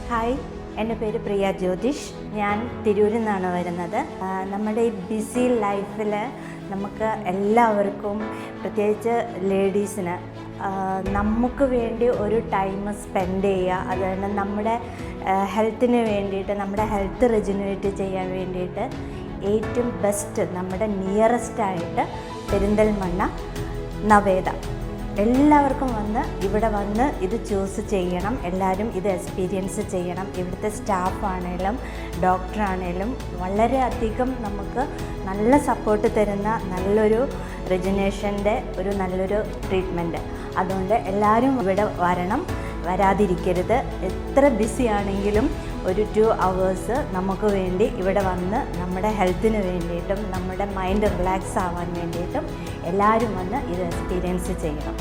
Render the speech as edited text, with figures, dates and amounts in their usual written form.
Hi, എൻ്റെ പേര് പ്രിയ ജ്യോതിഷ്. ഞാൻ തിരൂരിൽ നിന്നാണ് വരുന്നത്. നമ്മുടെ ഈ ബിസി ലൈഫിൽ നമുക്ക് എല്ലാവർക്കും, പ്രത്യേകിച്ച് ലേഡീസിന്, നമുക്ക് വേണ്ടി ഒരു ടൈം സ്പെൻഡ് ചെയ്യുക, അതുകൊണ്ട് നമ്മുടെ ഹെൽത്തിന് വേണ്ടിയിട്ട്, നമ്മുടെ ഹെൽത്ത് റെജുനേറ്റ് ചെയ്യാൻ വേണ്ടിയിട്ട് ഏറ്റവും ബെസ്റ്റ് നമ്മുടെ നിയറസ്റ്റായിട്ട് പെരിന്തൽമണ്ണ നവേദ. എല്ലാവർക്കും ഇവിടെ വന്ന് ഇത് ചൂസ് ചെയ്യണം. എല്ലാവരും ഇത് എക്സ്പീരിയൻസ് ചെയ്യണം. ഇവിടുത്തെ സ്റ്റാഫാണേലും ഡോക്ടറാണേലും വളരെയധികം നമുക്ക് നല്ല സപ്പോർട്ട് തരുന്ന നല്ലൊരു റെജുനേഷൻ്റെ നല്ലൊരു ട്രീറ്റ്മെൻറ്റ്. അതുകൊണ്ട് എല്ലാവരും ഇവിടെ വരണം, വരാതിരിക്കരുത്. എത്ര ബിസി ആണെങ്കിലും ഒരു 2 hours നമുക്ക് വേണ്ടി ഇവിടെ വന്ന് നമ്മുടെ ഹെൽത്തിന് വേണ്ടിയിട്ടും നമ്മുടെ മൈൻഡ് റിലാക്സ് ആവാൻ വേണ്ടിയിട്ടും എല്ലാവരും വന്ന് ഇത് എക്സ്പീരിയൻസ് ചെയ്യണം.